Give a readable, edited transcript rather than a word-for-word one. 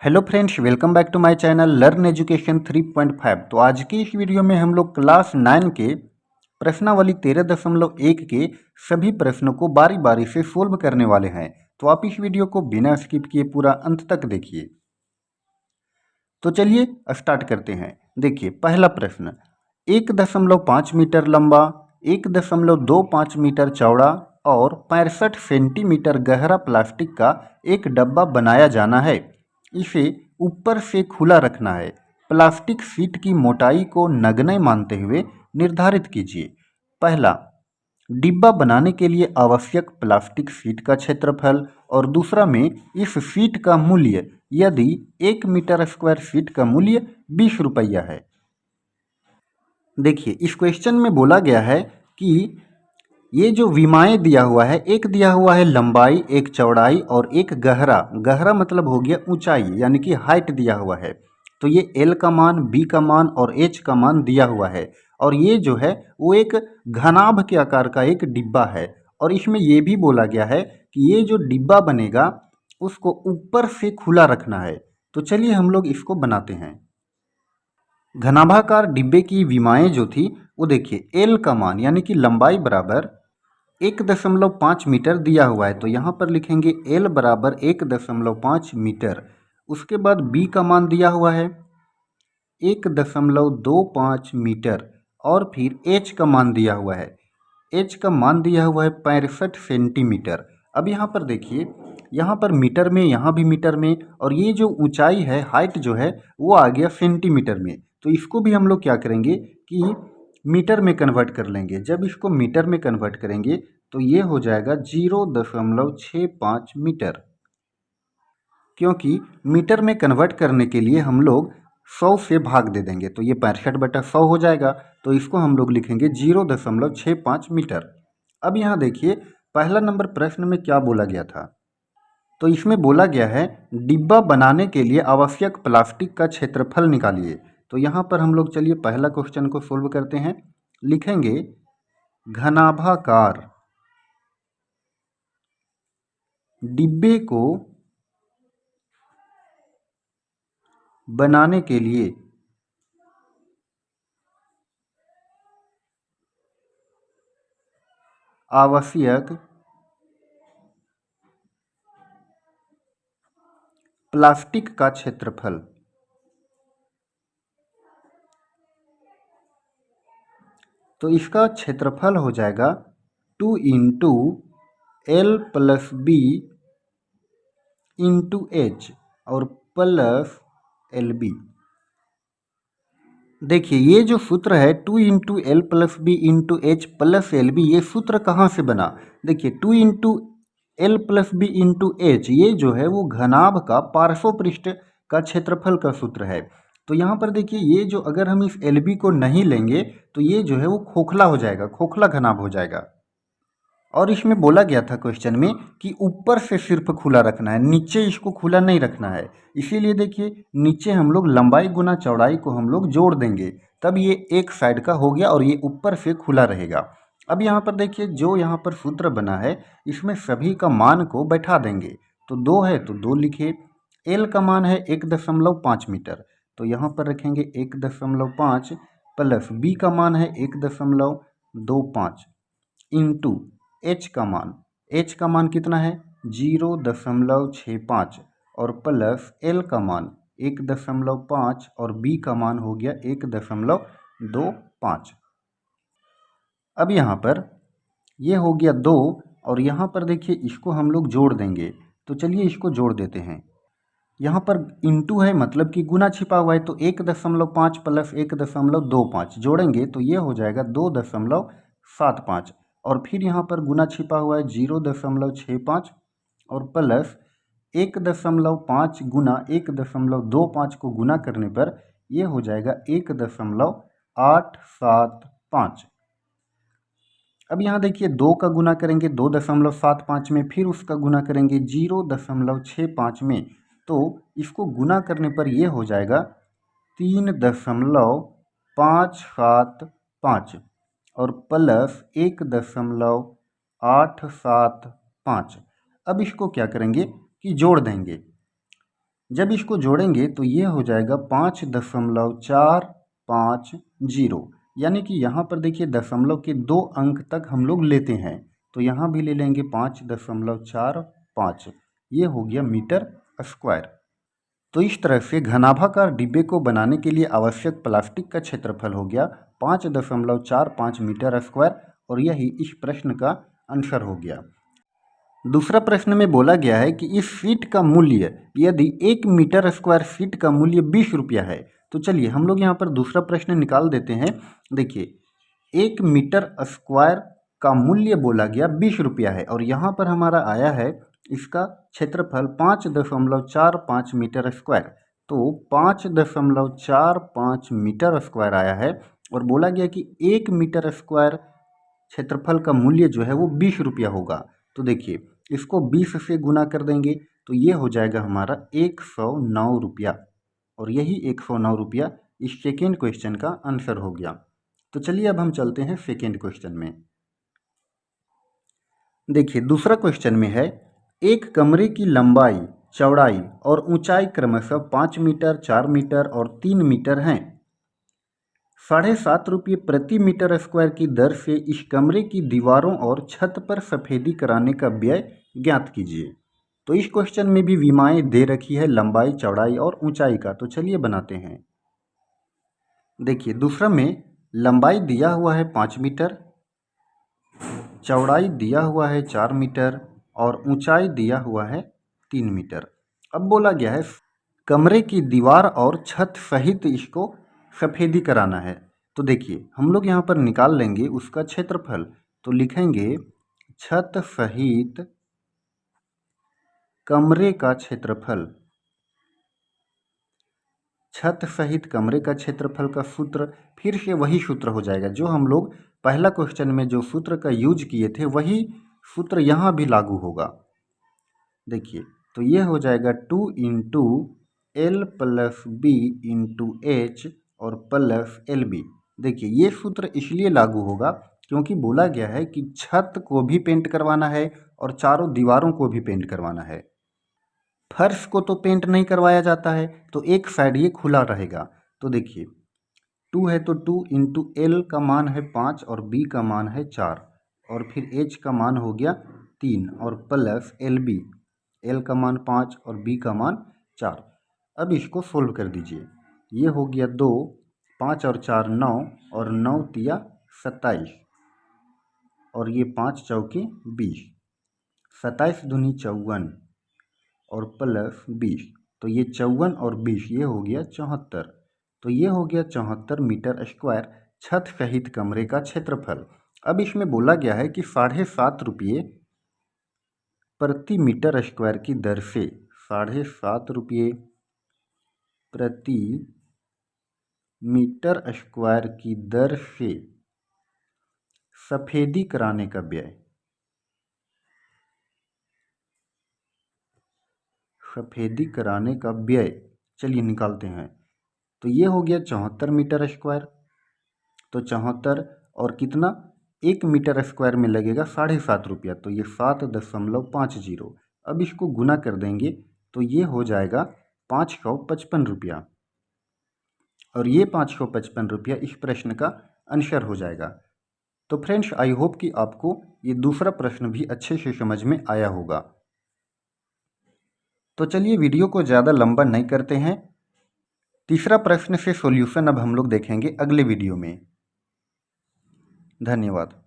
Hello friends, welcome back to my channel learn education 3.5। तो आज की इस वीडियो में हम लोग क्लास 9 के प्रश्नावली 13.1 के सभी प्रश्नों को बारी बारी से सोल्व करने वाले हैं। तो आप इस वीडियो को बिना स्किप किए पूरा अंत तक देखिए। तो चलिए स्टार्ट करते हैं। देखिए पहला प्रश्न, 1.5 मीटर लंबा, 1.25 मीटर चौड़ा और 65 सेंटीमीटर गहरा प्लास्टिक का एक डब्बा बनाया जाना है। इसे ऊपर से खुला रखना है। प्लास्टिक शीट की मोटाई को नगण्य मानते हुए निर्धारित कीजिए। पहला, डिब्बा बनाने के लिए आवश्यक प्लास्टिक शीट का क्षेत्रफल, और दूसरा में इस शीट का मूल्य यदि 1 मीटर स्क्वायर शीट का मूल्य 20 रुपया है। देखिए इस क्वेश्चन में बोला गया है कि ये जो विमाएं दिया हुआ है, एक दिया हुआ है लंबाई, एक चौड़ाई और एक गहरा। गहरा मतलब हो गया ऊंचाई, यानी कि हाइट दिया हुआ है। तो ये एल का मान, बी का मान और एच का मान दिया हुआ है। और ये जो है वो एक घनाभ के आकार का एक डिब्बा है। और इसमें ये भी बोला गया है कि ये जो डिब्बा बनेगा उसको ऊपर से खुला रखना है। तो चलिए हम लोग इसको बनाते हैं। घनाभाकार डिब्बे की विमाएं जो थी वो देखिए, एल का मान यानी कि लंबाई बराबर 1.5 मीटर दिया हुआ है। तो यहाँ पर लिखेंगे एल बराबर 1.5 मीटर। उसके बाद बी का मान दिया हुआ है 1.25 मीटर। और फिर एच का मान दिया हुआ है, एच का मान दिया हुआ है 65 सेंटीमीटर। अब यहाँ पर देखिए, यहाँ पर मीटर में, यहाँ भी मीटर में, और ये जो ऊंचाई है, हाइट जो है वो आ गया सेंटीमीटर में। तो इसको भी हम लोग क्या करेंगे कि मीटर में कन्वर्ट कर लेंगे। जब इसको मीटर में कन्वर्ट करेंगे तो ये हो जाएगा 0.65 मीटर। क्योंकि मीटर में कन्वर्ट करने के लिए हम लोग 100 से भाग दे देंगे, तो ये 65/100 हो जाएगा। तो इसको हम लोग लिखेंगे 0.65 मीटर। अब यहाँ देखिए पहला नंबर प्रश्न में क्या बोला गया था। तो इसमें बोला गया है डिब्बा बनाने के लिए आवश्यक प्लास्टिक का क्षेत्रफल निकालिए। तो यहाँ पर हम लोग चलिए पहला क्वेश्चन को सोल्व करते हैं। लिखेंगे घनाभाकार डिब्बे को बनाने के लिए आवश्यक प्लास्टिक का क्षेत्रफल। तो इसका क्षेत्रफल हो जाएगा 2 into L plus B into H और प्लस एल बी। देखिए ये जो सूत्र है 2 into L plus B into H plus L B, ये सूत्र कहाँ से बना। देखिए 2 into L plus B into H, ये जो है वो घनाभ का पार्श्व पृष्ठ का क्षेत्रफल का सूत्र है। तो यहाँ पर देखिए ये जो, अगर हम इस एल बी को नहीं लेंगे तो ये जो है वो खोखला हो जाएगा, खोखला घनाभ हो जाएगा। और इसमें बोला गया था क्वेश्चन में कि ऊपर से सिर्फ खुला रखना है, नीचे इसको खुला नहीं रखना है। इसीलिए देखिए नीचे हम लोग लंबाई गुना चौड़ाई को हम लोग जोड़ देंगे, तब ये एक साइड का हो गया और ये ऊपर से खुला रहेगा। अब यहाँ पर देखिए जो यहाँ पर सूत्र बना है इसमें सभी का मान को बैठा देंगे। तो 2 है तो 2 लिखे, एल का मान है 1.5 मीटर, तो यहाँ पर रखेंगे 1.5 प्लस बी का मान है 1.25 इंटू एच का मान, एच का मान कितना है 0.65 और प्लस एल का मान 1.5 और बी का मान हो गया 1.25। अब यहाँ पर ये हो गया 2 और यहाँ पर देखिए इसको हम लोग जोड़ देंगे। तो चलिए इसको जोड़ देते हैं। यहाँ पर इंटू है मतलब कि गुना छिपा हुआ है, तो 1.5 प्लस 1.25 जोड़ेंगे तो ये हो जाएगा 2.75। और फिर यहाँ पर गुना छिपा हुआ है 0.65 और प्लस 1.5 गुना 1.25 को गुना करने पर ये हो जाएगा 1.875। अब यहाँ देखिए 2 का गुना करेंगे 2.75 में, फिर उसका गुना करेंगे 0.65 में, तो इसको गुना करने पर यह हो जाएगा 3.575 और प्लस 1.875। अब इसको क्या करेंगे कि जोड़ देंगे। जब इसको जोड़ेंगे तो ये हो जाएगा 5.450, यानी कि यहाँ पर देखिए दशमलव के 2 अंक तक हम लोग लेते हैं, तो यहाँ भी ले लेंगे 5.45, ये हो गया मीटर स्क्वायर। तो इस तरह से घनाभाकार डिब्बे को बनाने के लिए आवश्यक प्लास्टिक का क्षेत्रफल हो गया 5.45 मीटर स्क्वायर, और यही इस प्रश्न का आंसर हो गया। दूसरा प्रश्न में बोला गया है कि इस शीट का मूल्य, यदि 1 मीटर स्क्वायर शीट का मूल्य 20 रुपया है, तो चलिए हम लोग यहाँ पर दूसरा प्रश्न निकाल देते हैं। देखिए 1 मीटर स्क्वायर का मूल्य बोला गया 20 रुपया है, और यहाँ पर हमारा आया है इसका क्षेत्रफल 5.45 मीटर स्क्वायर, तो 5.45 मीटर स्क्वायर आया है, और बोला गया कि 1 मीटर स्क्वायर क्षेत्रफल का मूल्य जो है वो 20 रुपया होगा। तो देखिए इसको 20 से गुना कर देंगे तो ये हो जाएगा हमारा 109 रुपया, और यही 109 रुपया इस सेकेंड क्वेश्चन का आंसर हो गया। तो चलिए अब हम चलते हैं सेकेंड क्वेश्चन में। देखिए दूसरा क्वेश्चन में है, एक कमरे की लंबाई, चौड़ाई और ऊंचाई क्रमशः 5 मीटर, 4 मीटर और 3 मीटर हैं। 7.5 रुपये प्रति मीटर स्क्वायर की दर से इस कमरे की दीवारों और छत पर सफेदी कराने का व्यय ज्ञात कीजिए। तो इस क्वेश्चन में भी विमाएं दे रखी है लंबाई, चौड़ाई और ऊंचाई का, तो चलिए बनाते हैं। देखिए दूसरा में लंबाई दिया हुआ है 5 मीटर, चौड़ाई दिया हुआ है 4 मीटर और ऊंचाई दिया हुआ है 3 मीटर। अब बोला गया है कमरे की दीवार और छत सहित इसको सफेदी कराना है। तो देखिए हम लोग यहाँ पर निकाल लेंगे उसका क्षेत्रफल, तो लिखेंगे छत सहित कमरे का क्षेत्रफल। छत सहित कमरे का क्षेत्रफल का सूत्र फिर से वही सूत्र हो जाएगा जो हम लोग पहला क्वेश्चन में जो सूत्र का यूज किए थे, वही सूत्र यहाँ भी लागू होगा। देखिए तो ये हो जाएगा 2 into L plus B into H और प्लस एल बी। देखिए ये सूत्र इसलिए लागू होगा क्योंकि बोला गया है कि छत को भी पेंट करवाना है और चारों दीवारों को भी पेंट करवाना है। फर्श को तो पेंट नहीं करवाया जाता है, तो एक साइड ये खुला रहेगा। तो देखिए 2 है तो 2 इंटू एल का मान है 5 और बी का मान है 4 और फिर एच का मान हो गया 3 और प्लस एल बी, एल का मान 5 और बी का मान 4। अब इसको सोल्व कर दीजिए। ये हो गया 2, 5 और 4 9 और 9 तिया 27 और ये 5 चौके 20, 27 दूनी 54 और प्लस 20, तो ये 54 और 20 ये हो गया 74। तो ये हो गया 74 मीटर स्क्वायर छत सहित कमरे का क्षेत्रफल। अब इसमें बोला गया है कि 7.5 रुपये प्रति मीटर स्क्वायर की दर से 7.5 रुपये प्रति मीटर स्क्वायर की दर से सफेदी कराने का व्यय, सफेदी कराने का व्यय चलिए निकालते हैं। तो ये हो गया 74 मीटर स्क्वायर, तो 74 और कितना 1 मीटर स्क्वायर में लगेगा 7.5 रुपया, तो ये 7.50। अब इसको गुना कर देंगे तो ये हो जाएगा 555 रुपया, और ये 555 रुपया इस प्रश्न का आंसर हो जाएगा। तो फ्रेंड्स आई होप कि आपको ये दूसरा प्रश्न भी अच्छे से समझ में आया होगा। तो चलिए वीडियो को ज़्यादा लंबा नहीं करते हैं, तीसरा प्रश्न से सॉल्यूशन अब हम लोग देखेंगे अगले वीडियो में। धन्यवाद।